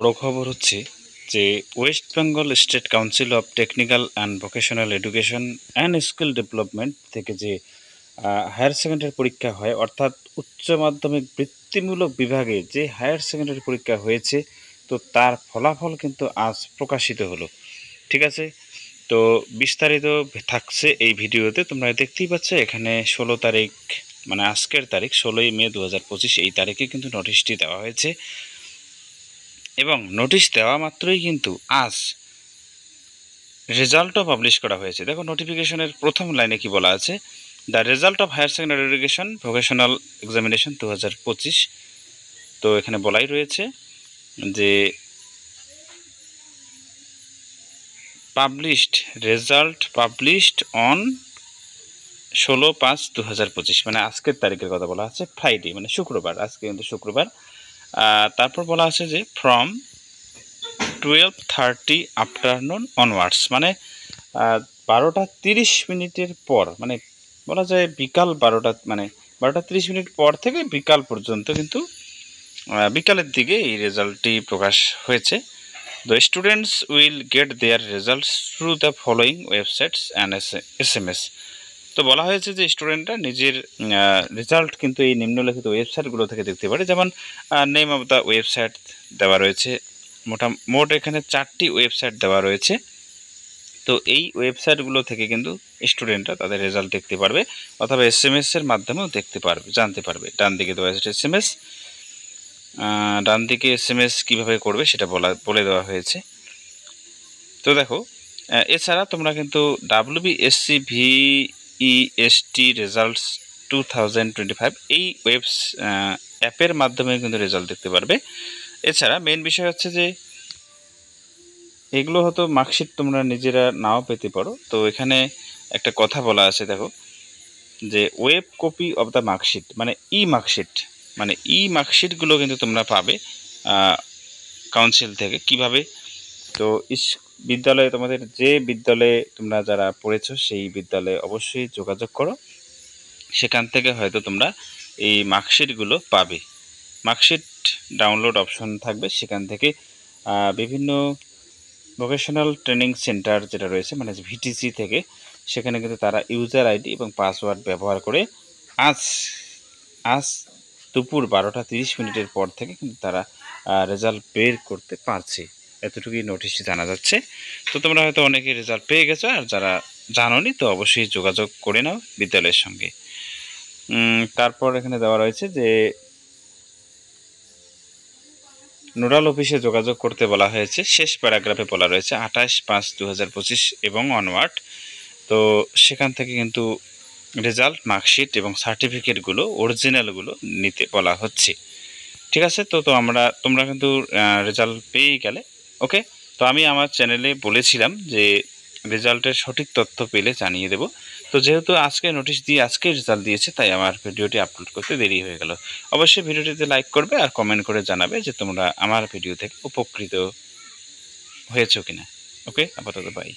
বড় খবর হচ্ছে যে West Bengal state council of technical and vocational education and skill development থেকে যে হায়ার সেকেন্ডারি পরীক্ষা হয়, অর্থাৎ উচ্চ মাধ্যমিক বৃত্তিমূলক বিভাগে যে হায়ার সেকেন্ডারি পরীক্ষা হয়েছে, তো তার ফলাফল কিন্তু আজ প্রকাশিত হলো। ঠিক আছে, তো বিস্তারিত থাকছে এই ভিডিওতে। তোমরা দেখতেই পাচ্ছ এখানে 16 তারিখ, মানে আজকের তারিখ 16ই মে 2025, এই তারিখে কিন্তু নোটিশটি দেওয়া হয়েছে। এবং নোটিশ দেওয়া মাত্রই কিন্তু আজ রেজাল্টও পাবলিশ করা হয়েছে। দেখো নোটিফিকেশনের প্রথম লাইনে কি বলা আছে, the result of higher secondary education vocational examination 2025। তো এখানে বলাই রয়েছে যে পাবলিশড, রেজাল্ট পাবলিশড অন 16/5/2025, মানে আজকের তারিখের কথা বলা আছে, ফ্রাইডে মানে শুক্রবার, আজকে কিন্তু শুক্রবার। তারপর বলা আছে যে ফ্রম 12:30 আফটারনুন অনওয়ার্ডস, মানে 12:30 পর, মানে বলা যায় বিকাল 12টা, মানে 12:30 পর থেকে বিকাল পর্যন্ত কিন্তু বিকালের দিকে এই রেজাল্টটি প্রকাশ হয়েছে। The students will get their results through the following websites and SMS। তো বলা হয়েছে যে স্টুডেন্টরা নিজের রেজাল্ট কিন্তু এই নিম্নলিখিত ওয়েবসাইটগুলো থেকে দেখতে পারে। যেমন নেম অফ দ্য ওয়েবসাইট দেওয়া রয়েছে, মোট এখানে 4টি ওয়েবসাইট দেওয়া রয়েছে। তো এই ওয়েবসাইটগুলো থেকে কিন্তু স্টুডেন্টরা তাদের রেজাল্ট দেখতে পারবে, অথবা SMS এর মাধ্যমেও দেখতে পারবে, জানতে পারবে। ডান দিকে দেওয়া আছে SMS, ডান দিকে SMS কীভাবে করবে সেটা বলে দেওয়া হয়েছে। তো দেখো, এছাড়া তোমরা কিন্তু WBSC VEST রেজাল্টস 2025 এই অ্যাপের মাধ্যমে কিন্তু রেজাল্ট দেখতে পারবে। এছাড়া মেন বিষয় হচ্ছে যে এগুলো হয়তো মার্কশিট তোমরা নিজেরা নাও পেতে পারো। তো এখানে একটা কথা বলা আছে, দেখো যে web copy of the marksheet, মানে ই মার্কশিটগুলো কিন্তু তোমরা পাবে কাউন্সিল থেকে। কিভাবে? তো বিদ্যালয়ে, তোমাদের যে বিদ্যালয়ে তোমরা যারা পড়েছো সেই বিদ্যালয়ে অবশ্যই যোগাযোগ করো, সেখান থেকে হয়তো তোমরা এই মার্কশিটগুলো পাবে। মার্কশিট ডাউনলোড অপশন থাকবে, সেখান থেকে বিভিন্ন ভোকেশনাল ট্রেনিং সেন্টার যেটা রয়েছে, মানে VTC থেকে, সেখানে কিন্তু তারা ইউজার আইডি এবং পাসওয়ার্ড ব্যবহার করে আজ দুপুর 12:30 পর থেকে কিন্তু তারা রেজাল্ট বের করতে পারছে, এতটুকুই নোটিশে জানা যাচ্ছে। তো তোমরা হয়তো অনেকে রেজাল্ট পেয়ে গেছো, আর যারা জানোনি তো অবশ্যই যোগাযোগ করে নাও বিদ্যালয়ের সঙ্গে। তারপর এখানে দেওয়া রয়েছে যে নোডাল অফিসে যোগাযোগ করতে বলা হয়েছে। শেষ প্যারাগ্রাফে বলা রয়েছে 28/5/2025 এবং অনওয়ার্ড। তো সেখান থেকে কিন্তু রেজাল্ট, মার্কশিট এবং সার্টিফিকেটগুলো, অরিজিনালগুলো নিতে বলা হচ্ছে। ঠিক আছে, তো তোমরা কিন্তু রেজাল্ট পেয়েই গেলে। ওকে, তো আমি আমার চ্যানেলে বলেছিলাম যে রেজাল্টের সঠিক তথ্য পেলে জানিয়ে দেব। তো যেহেতু আজকে নোটিশ দিয়ে আজকে রেজাল্ট দিয়েছে, তাই আমার ভিডিওটি আপলোড করতে দেরি হয়ে গেল। অবশ্যই ভিডিওটিতে লাইক করবে আর কমেন্ট করে জানাবে যে তোমরা আমার ভিডিও থেকে উপকৃত হয়েছো কিনা। ওকে, আপাতত বাই।